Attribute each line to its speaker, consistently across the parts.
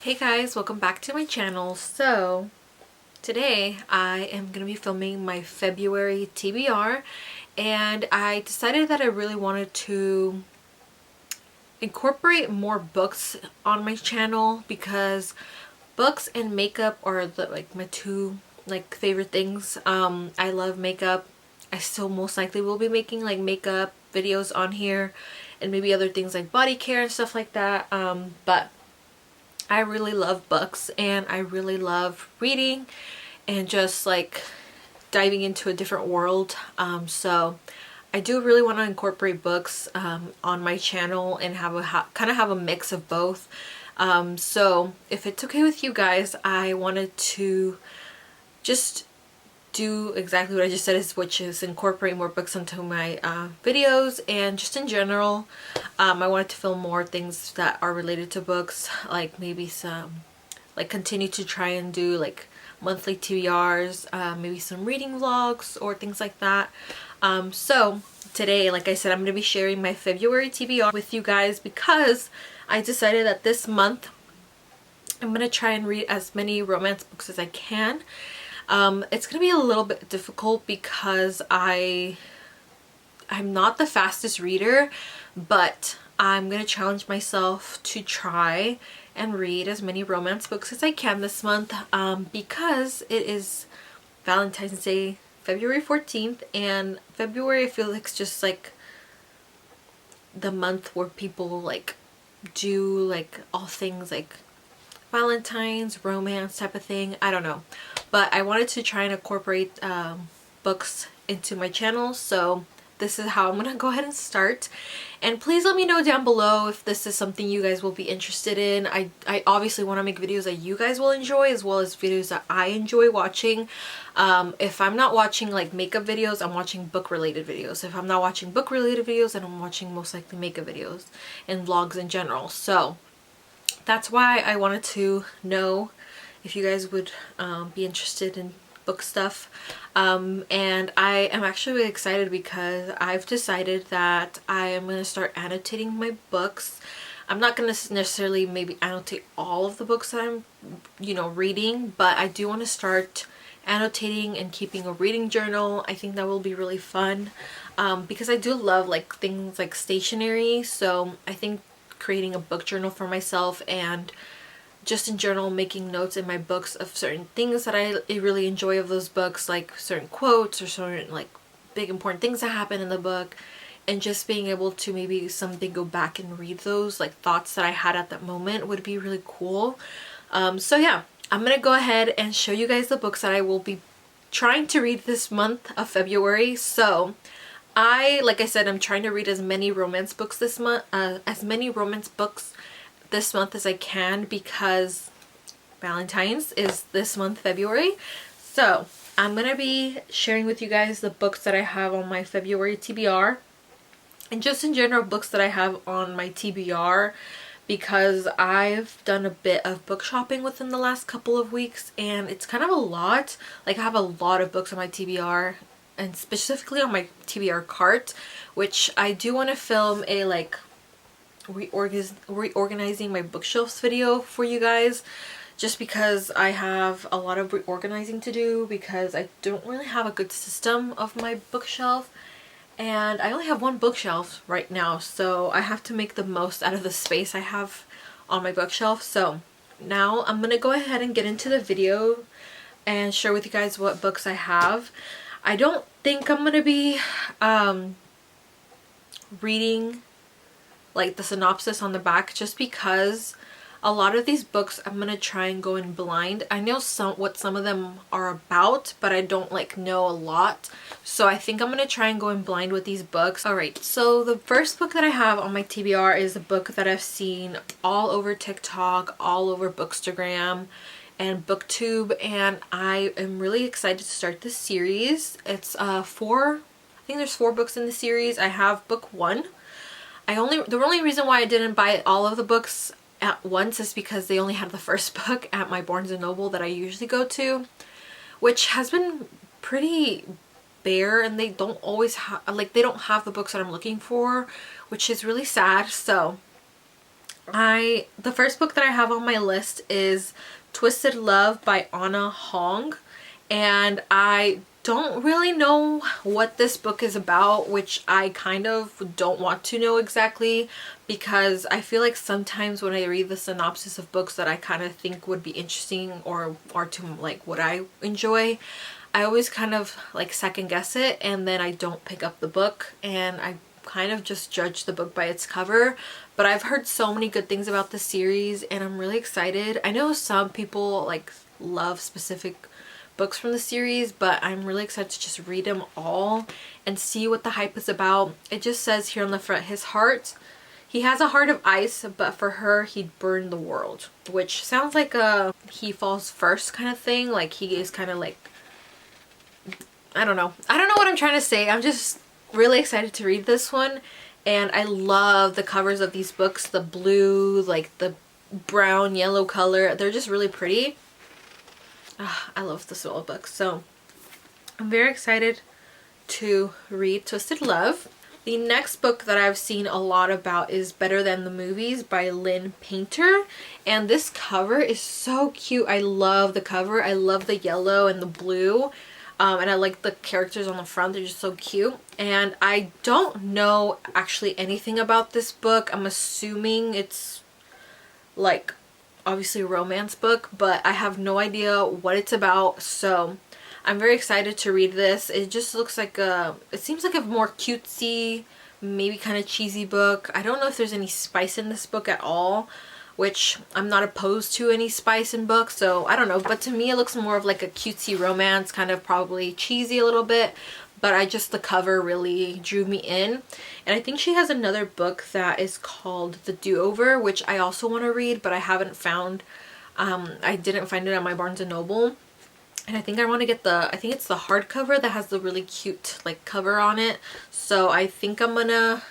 Speaker 1: Hey guys, welcome back to my channel. So today I am going to be filming my February TBR, and I decided that I really wanted to incorporate more books on my channel because books and makeup are my two favorite things. I love makeup. I still most likely will be making like makeup videos on here and maybe other things like body care and stuff like that. But I really love books and I really love reading and just like diving into a different world. So I do really want to incorporate books on my channel and have kind of have a mix of both. So if it's okay with you guys, I wanted to just do exactly what I just said, which is incorporate more books into my videos, and just in general I wanted to film more things that are related to books, like maybe some continue to try and do like monthly TBRs, maybe some reading vlogs or things like that. So today, like I said, I'm going to be sharing my February TBR with you guys because I decided that this month I'm going to try and read as many romance books as I can. It's gonna be a little bit difficult because I'm not the fastest reader, but I'm gonna challenge myself to try and read as many romance books as I can this month, because it is Valentine's Day, February 14th, and February I feel like it's just like the month where people like do like all things like Valentine's, romance type of thing. I don't know, but I wanted to try and incorporate books into my channel, so this is how I'm gonna go ahead and start. And please let me know down below if this is something you guys will be interested in. I obviously want to make videos that you guys will enjoy as well as videos that I enjoy watching. If I'm not watching like makeup videos, I'm watching book related videos. If I'm not watching book related videos, then I'm watching most likely makeup videos and vlogs in general. So that's why I wanted to know if you guys would be interested in book stuff. And I am actually really excited because I've decided that I am going to start annotating my books. I'm not going to necessarily maybe annotate all of the books that I'm, reading, but I do want to start annotating and keeping a reading journal. I think that will be really fun, because I do love like things like stationery. So I think creating a book journal for myself and just in general making notes in my books of certain things that I really enjoy of those books, like certain quotes or certain like big important things that happen in the book, and just being able to maybe someday go back and read those like thoughts that I had at that moment would be really cool. So yeah, I'm gonna go ahead and show you guys the books that I will be trying to read this month of February. So like I said, I'm trying to read as many romance books this month, this month as I can, because Valentine's is this month, February. So I'm gonna be sharing with you guys the books that I have on my February TBR, and just in general books that I have on my TBR, because I've done a bit of book shopping within the last couple of weeks and it's kind of a lot. Like I have a lot of books on my TBR, and specifically on my TBR cart, which I do want to film a like reorganizing my bookshelves video for you guys, just because I have a lot of reorganizing to do because I don't really have a good system of my bookshelf, and I only have one bookshelf right now, so I have to make the most out of the space I have on my bookshelf. So now I'm gonna go ahead and get into the video and share with you guys what books I have. I don't think I'm gonna be reading like the synopsis on the back, just because a lot of these books I'm gonna try and go in blind. I know what some of them are about, but I don't like know a lot, so I think I'm gonna try and go in blind with these books. Alright, so the first book that I have on my TBR is a book that I've seen all over TikTok, all over Bookstagram and BookTube, and I am really excited to start this series. It's I think there's 4 books in the series. I have book 1. The only reason why I didn't buy all of the books at once is because they only had the first book at my Barnes & Noble that I usually go to, which has been pretty bare, and they don't always have, like, they don't have the books that I'm looking for, which is really sad. So The first book that I have on my list is Twisted Love by Huang, and I don't really know what this book is about, which I kind of don't want to know exactly, because I feel like sometimes when I read the synopsis of books that I kind of think would be interesting or to like what I enjoy, I always kind of like second guess it, and then I don't pick up the book and I kind of just judge the book by its cover. But I've heard so many good things about the series and I'm really excited. I know some people like love specific books from the series, but I'm really excited to just read them all and see what the hype is about. It just says here on the front, he has a heart of ice, but for her he'd burn the world, which sounds like a he falls first kind of thing. Like he is kind of like, I don't know what I'm trying to say. I'm just really excited to read this one, and I love the covers of these books. The blue, like the brown yellow color, they're just really pretty. I love this little book, so I'm very excited to read Twisted Love. The next book that I've seen a lot about is Better Than the Movies by Lynn Painter, and this cover is so cute. I love the cover. I love the yellow and the blue. And I like the characters on the front. They're just so cute. And I don't know actually anything about this book. I'm assuming it's like obviously a romance book, but I have no idea what it's about. So I'm very excited to read this. It just looks like it seems like a more cutesy, maybe kind of cheesy book. I don't know if there's any spice in this book at all, which I'm not opposed to any spice in books, so I don't know. But to me it looks more of like a cutesy romance, kind of probably cheesy a little bit, but the cover really drew me in. And I think she has another book that is called The Do-Over, which I also want to read, but I haven't found. I didn't find it at my Barnes & Noble. And I think I want to get I think it's the hardcover that has the really cute like cover on it. So I think I'm gonna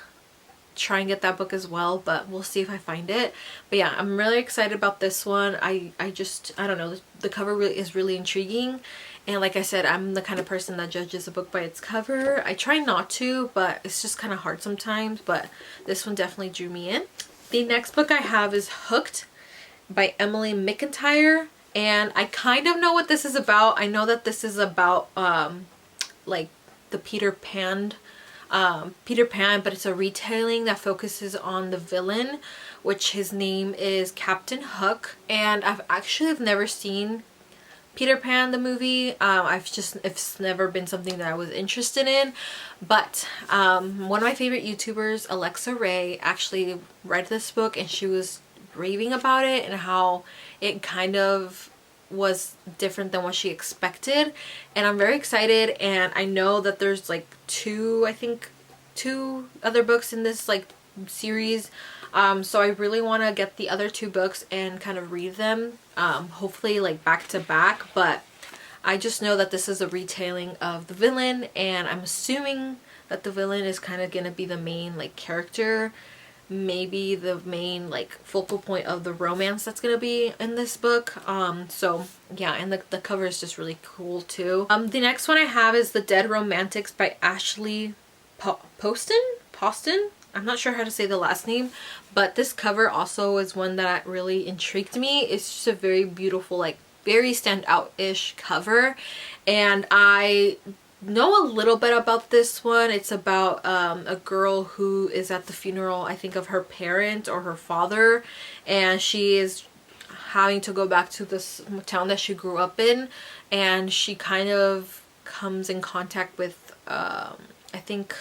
Speaker 1: try and get that book as well, but we'll see if I find it. But yeah, I'm really excited about this one. I don't know, the cover really is really intriguing, and like I said, I'm the kind of person that judges a book by its cover. I try not to, but it's just kind of hard sometimes, but this one definitely drew me in. The next book I have is Hooked by Emily McIntire, and I kind of know what this is about. I know that this is about like the Peter Pan, but it's a retelling that focuses on the villain, which his name is Captain Hook. And I've never seen Peter Pan the movie. It's never been something that I was interested in, but one of my favorite YouTubers, Alexa Ray, actually read this book and she was raving about it and how it kind of was different than what she expected, and I'm very excited. And I know that there's like two other books in this like series, so I really want to get the other two books and kind of read them, hopefully like back to back. But I just know that this is a retelling of the villain, and I'm assuming that the villain is kind of gonna be the main like character, maybe the main like focal point of the romance that's gonna be in this book. So yeah, and the cover is just really cool too. The next one I have is The Dead Romantics by Ashley Poston. I'm not sure how to say the last name, but this cover also is one that really intrigued me. It's just a very beautiful, like very standout-ish cover, and I know a little bit about this one. It's about a girl who is at the funeral, I think, of her parent or her father, and she is having to go back to this town that she grew up in, and she kind of comes in contact with I think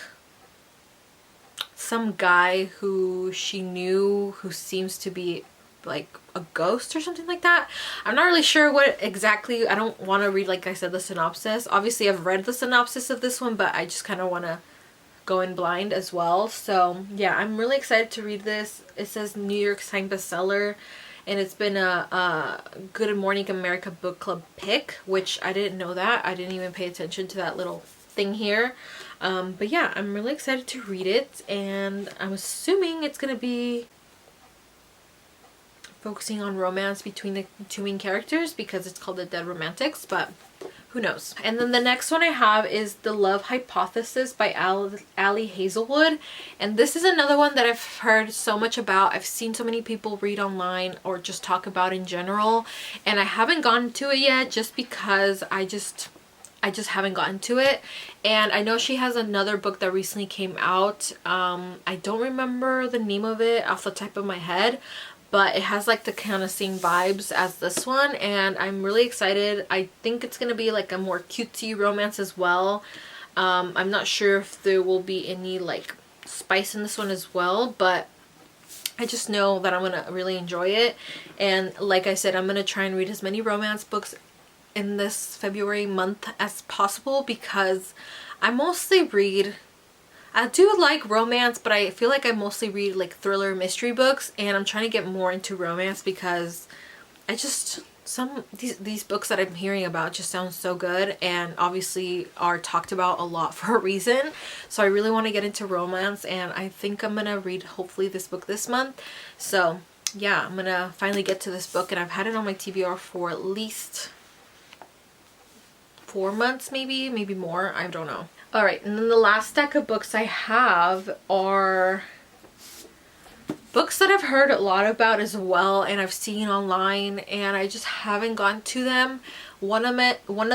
Speaker 1: some guy who she knew, who seems to be like a ghost or something like that. I'm not really sure what exactly. I don't want to read, like I said, the synopsis. Obviously I've read the synopsis of this one, but I just kind of want to go in blind as well. So yeah, I'm really excited to read this. It says New York Times bestseller, and it's been a Good Morning America book club pick, which I didn't know that. I didn't even pay attention to that little thing here. But yeah, I'm really excited to read it, and I'm assuming it's gonna be focusing on romance between the two main characters because it's called The Dead Romantics. But who knows. And then the next one I have is The Love Hypothesis by Ali Hazelwood. And this is another one that I've heard so much about. I've seen so many people read online or just talk about in general. And I haven't gotten to it yet just because I just haven't gotten to it. And I know she has another book that recently came out. I don't remember the name of it off the top of my head, but it has like the kind of same vibes as this one, and I'm really excited. I think it's gonna be like a more cutesy romance as well. I'm not sure if there will be any like spice in this one as well, but I just know that I'm gonna really enjoy it. And like I said, I'm gonna try and read as many romance books in this February month as possible, because I mostly read, I do like romance, but I feel like I mostly read like thriller mystery books, and I'm trying to get more into romance because I just, these books that I'm hearing about just sound so good and obviously are talked about a lot for a reason. So I really want to get into romance, and I think I'm gonna read hopefully this book this month. So yeah, I'm gonna finally get to this book, and I've had it on my TBR for at least 4 months, maybe more, I don't know. All right, and then the last stack of books I have are books that I've heard a lot about as well, and I've seen online, and I just haven't gone to them. One of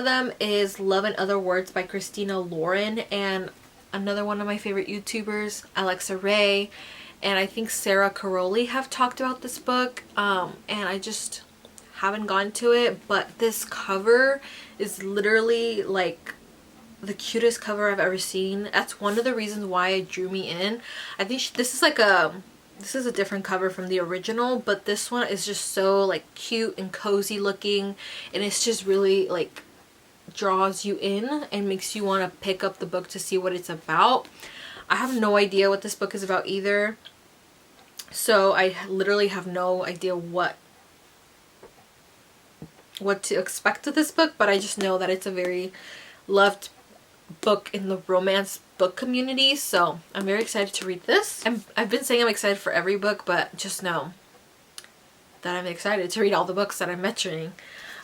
Speaker 1: them is Love and Other Words by Christina Lauren, and another one of my favorite YouTubers, Alexa Ray, and I think Sarah Caroli have talked about this book, and I just haven't gone to it. But this cover is literally like the cutest cover I've ever seen. That's one of the reasons why it drew me in. I think this is like this is a different cover from the original, but this one is just so like cute and cozy looking, and it's just really like draws you in and makes you want to pick up the book to see what it's about. I have no idea what this book is about either, so I literally have no idea what to expect of this book, but I just know that it's a very loved book in the romance book community, so I'm very excited to read this. And I've been saying I'm excited for every book, but just know that I'm excited to read all the books that I'm mentioning.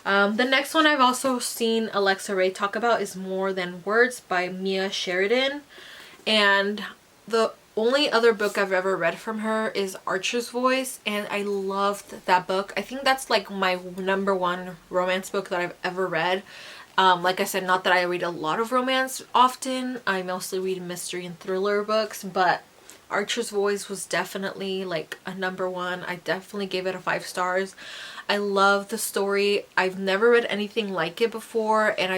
Speaker 1: The next one I've also seen Alexa Ray talk about is More Than Words by Mia Sheridan, and the only other book I've ever read from her is Archer's Voice, and I loved that book. I think that's like my #1 romance book that I've ever read. Like I said, not that I read a lot of romance often. I mostly read mystery and thriller books, but Archer's Voice was definitely like a #1. I definitely gave it a 5 stars. I love the story. I've never read anything like it before, and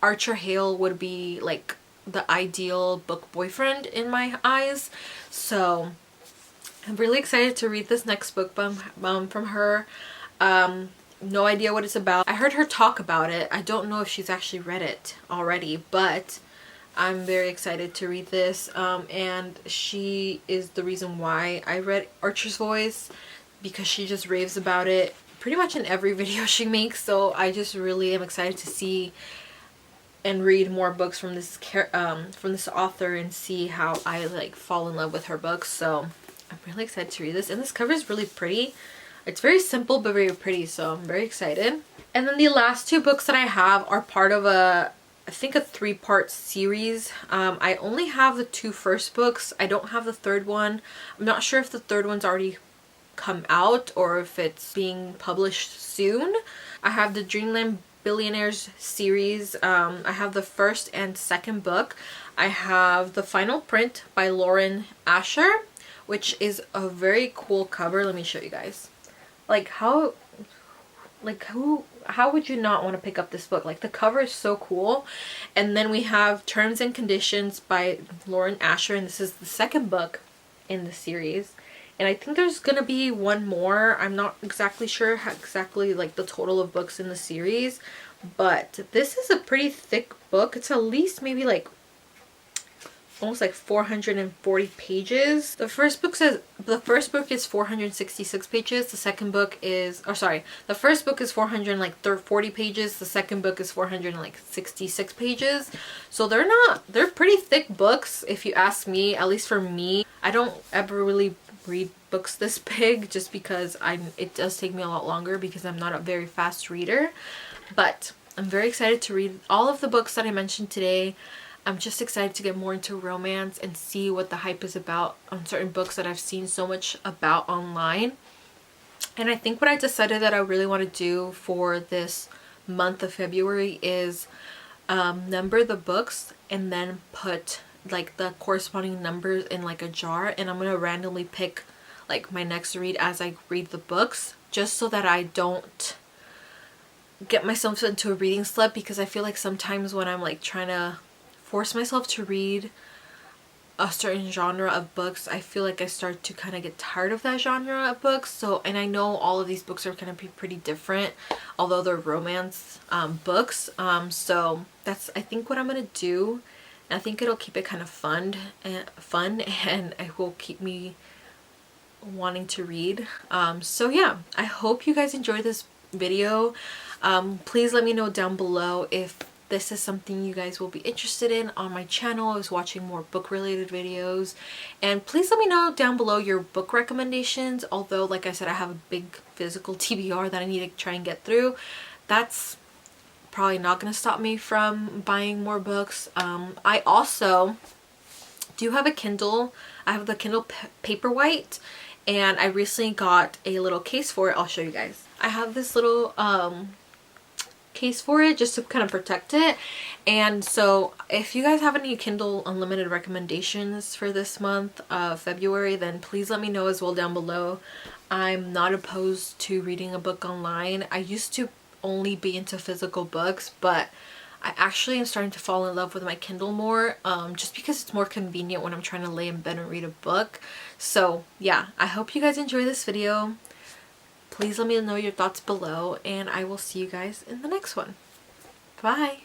Speaker 1: Archer Hale would be like the ideal book boyfriend in my eyes. So I'm really excited to read this next book from her. No idea what it's about. I heard her talk about it. I don't know if she's actually read it already, but I'm very excited to read this. And she is the reason why I read Archer's Voice, because she just raves about it pretty much in every video she makes. So I just really am excited to see and read more books from this author and see how I like fall in love with her books. So I'm really excited to read this, and this cover is really pretty. It's very simple but very pretty, so I'm very excited. And then the last 2 books that I have are part of I think a 3-part series. I only have the 2 first books. I don't have the 3rd one. I'm not sure if the 3rd one's already come out or if it's being published soon. I have the Dreamland Billionaires series. I have the 1st and 2nd book. I have the final print by Lauren Asher, which is a very cool cover. Let me show you guys. Like how would you not want to pick up this book? Like, the cover is so cool. And then we have Terms and Conditions by Lauren Asher, and this is the 2nd book in the series. And I think there's gonna be one more. I'm not exactly sure like the total of books in the series, but this is a pretty thick book. It's at least maybe like almost like 440 pages. The first book is 466 pages. The second book is, or sorry, the first book is 440 pages. The second book is 466 pages. So they're pretty thick books if you ask me, at least for me. I don't ever really read books this big just because it does take me a lot longer because I'm not a very fast reader. But I'm very excited to read all of the books that I mentioned today. I'm just excited to get more into romance and see what the hype is about on certain books that I've seen so much about online. And I think what I decided that I really want to do for this month of February is number the books and then put like the corresponding numbers in like a jar, and I'm gonna randomly pick like my next read as I read the books, just so that I don't get myself into a reading slump, because I feel like sometimes when I'm like trying to force myself to read a certain genre of books, I feel like I start to kind of get tired of that genre of books. So, and I know all of these books are going to be pretty different, although they're romance books. So that's, I think, what I'm going to do. And I think it'll keep it kind of fun, and it will keep me wanting to read. So yeah, I hope you guys enjoyed this video. Please let me know down below if this is something you guys will be interested in on my channel. I was watching more book related videos, and please let me know down below your book recommendations. Although, like I said, I have a big physical TBR that I need to try and get through. That's probably not going to stop me from buying more books. I also do have a Kindle. I have the Kindle Paperwhite, and I recently got a little case for it. I'll show you guys. I have this little case for it just to kind of protect it. And so if you guys have any Kindle Unlimited recommendations for this month of February, then please let me know as well down below. I'm not opposed to reading a book online. I used to only be into physical books, but I actually am starting to fall in love with my Kindle more, just because it's more convenient when I'm trying to lay in bed and read a book. So yeah, I hope you guys enjoy this video. Please let me know your thoughts below, and I will see you guys in the next one. Bye!